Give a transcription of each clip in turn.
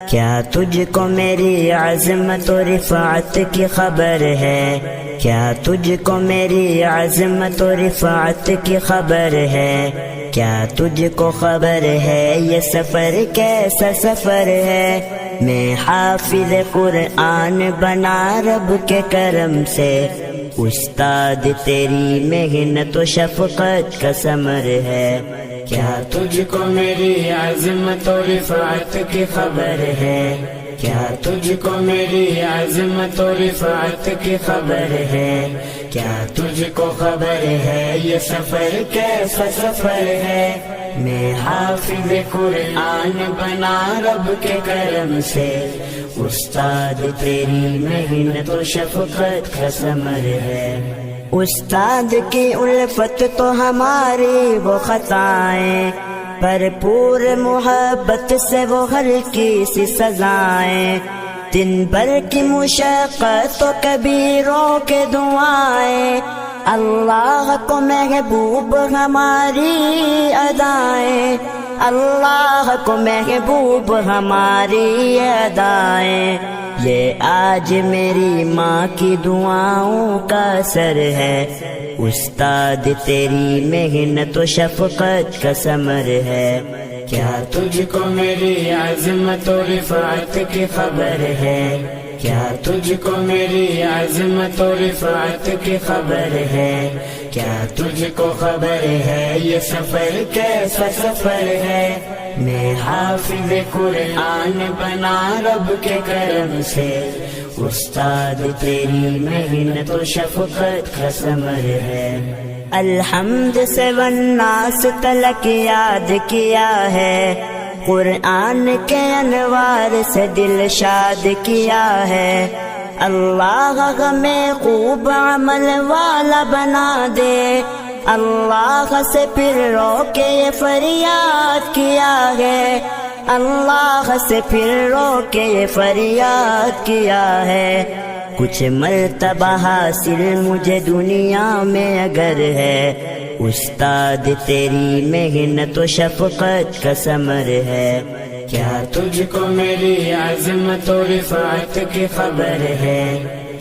کیا تجھ کو میری عظمت و رفعت کی خبر ہے؟ کیا تجھ کو میری عظمت و رفعت کی خبر ہے؟ کیا تجھ کو خبر ہے یہ سفر کیسا سفر ہے؟ میں حافظ قرآن بنا رب کے کرم سے، استاد تیری محنت و شفقت کا ثمر ہے۔ کیا تجھ کو میری عظمت و رفعت کی خبر ہے؟ کیا تجھ کو میری عظمت و رفعت کی خبر ہے؟ کیا تجھ کو خبر ہے یہ سفر کیسا سفر ہے؟ میں حافظ قرآن بنا رب کے کرم سے، استاد تیری محنت و شفقت کا ثمر ہے۔ استاد کی الفت تو ہماری وہ خطائیں، بھرپور محبت سے وہ ہلکی سی سزائیں، دن بھر کی مشقت تو کبیروں کے دعائیں، اللہ کو محبوب ہماری ادائیں، اللہ کو محبوب ہماری ادائیں۔ یہ آج میری ماں کی دعاؤں کا اثر ہے، استاد تیری محنت و شفقت کا ثمر ہے۔ کیا تجھ کو میری عظمت و رفعت کی خبر ہے؟ کیا تجھ کو میری عظمت و رفعت کی خبر ہے؟ کیا تجھ کو خبر ہے یہ سفر کیسا سفر ہے؟ میں حافظ قرآن بنا رب کے کرم سے، استاد تیری محنت و شفقت کا ثمر ہے۔ الحمد سے والناس تلک یاد کیا ہے، قرآن کے انوار سے دل شاد کیا ہے۔ اللہ ہمیں خوب عمل والا بنا دے، اللہ سے پھر رو کے یہ فریاد کیا ہے، اللہ سے پھر رو کے یہ فریاد کیا ہے۔ کچھ مرتبہ حاصل مجھے دنیا میں اگر ہے، استاد تیری محنت و شفقت کا ثمر ہے۔ کیا تجھ کو میری عظمت و رفعت کی خبر ہے؟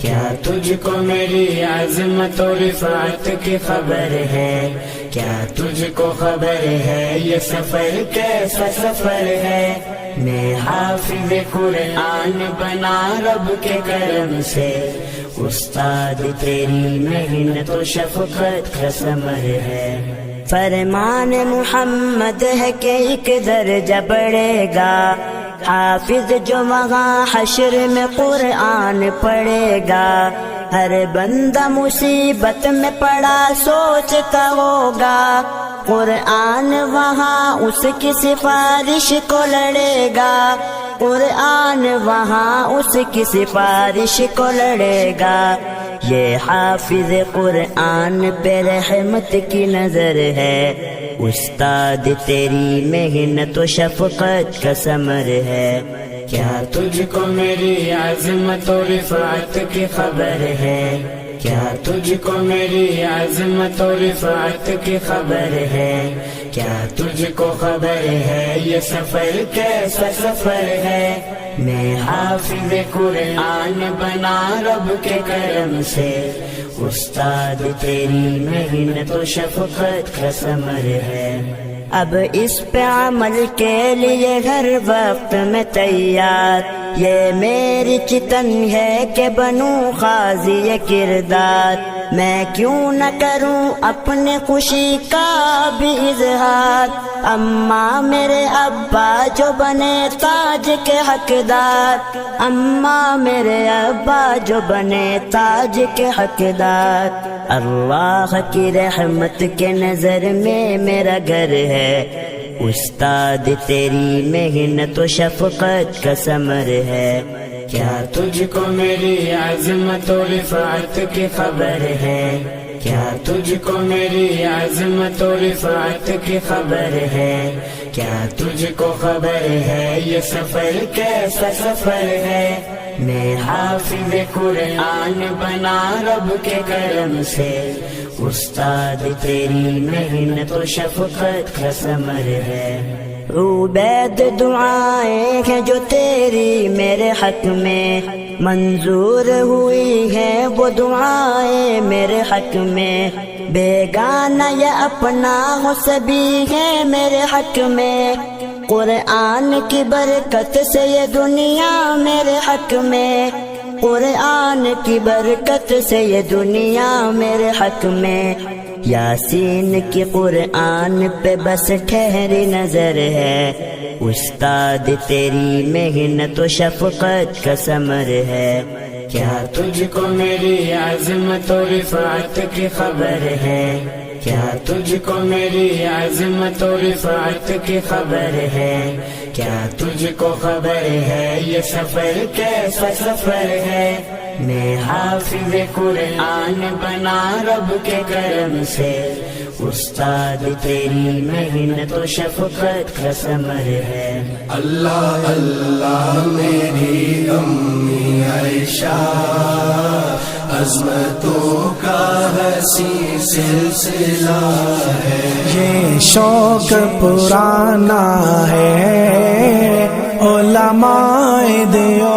کیا تجھ کو میری عظمت و رفعت کی خبر ہے؟ کیا تجھ کو خبر ہے یہ سفر کیسا سفر ہے؟ میں حافظ قرآن بنا رب کے کرم سے، استاد تیری محنت و شفقت کا ثمر ہے۔ فرمان محمد ہے کہ ایک درجہ بڑھے گا، حافظ جو وہاں حشر میں قرآن پڑھے گا، ہر بندہ مصیبت میں پڑا سوچتا ہوگا، قرآن وہاں اس کی سفارش کو لڑے گا، قرآن وہاں اس کی سفارش کو لڑے گا۔ یہ حافظ قرآن پہ رحمت کی نظر ہے، استاد تیری محنت و شفقت کا ثمر ہے۔ کیا تجھ کو میری عظمت و رفعت کی خبر ہے؟ کیا تجھ کو میری عظمت و رفعت کی خبر ہے؟ کیا تجھ کو خبر ہے یہ سفر کیسا سفر ہے؟ میں حافظ قرآن بنا رب کے کرم سے، استاد تیری محنت و شفقت کا ثمر ہے۔ اب اس پہ عمل کے لیے ہر وقت میں تیار، یہ میری چتن ہے کہ بنوں قاضی کردار، میں کیوں نہ کروں اپنے خوشی کا بھی اظہار، اماں میرے ابا جو بنے تاج کے حقدار، اماں میرے ابا جو بنے تاج کے حقدار۔ اللہ کی رحمت کے نظر میں میرا گھر ہے، استاد تیری محنت و شفقت کا ثمر ہے۔ کیا تجھ کو میری عظمت و رفعت کی خبر ہے؟ کیا تجھ کو میری عظمت و رفعت کی خبر ہے؟ کیا تجھ کو خبر ہے یہ سفر کیسا سفر ہے؟ میں حافظ قرآن بنا رب کے کرم سے، استاد تیری محنت و شفقت کا ثمر ہے۔ عبید دعائیں ہیں جو تیری میرے حق میں منظور ہوئی ہیں، وہ دعائیں میرے حق میں بیگانہ یا اپنا ہو سبھی ہے میرے حق میں، قرآن کی برکت سے یہ دنیا میرے حق میں، قرآن کی برکت سے یہ دنیا میرے حق میں، یاسین کی قرآن پہ بس ٹھہری نظر ہے، استاد تیری محنت و شفقت کا ثمر ہے، کیا تجھ کو میری عظمت و رفعت کی خبر ہے، کیا تجھ کو میری عظمت و رفعت کی خبر ہے، کیا تجھ کو خبر ہے یہ سفر کیسا سفر ہے، میں حافظ قرآن بنا رب کے کرم سے، استاد تیری محنت و شفقت کا ثمر ہے۔ اللہ اللہ میری امی عائشہ عظمتوں کا حسین سلسلہ ہے، یہ شوق پرانا ہے علماء دیو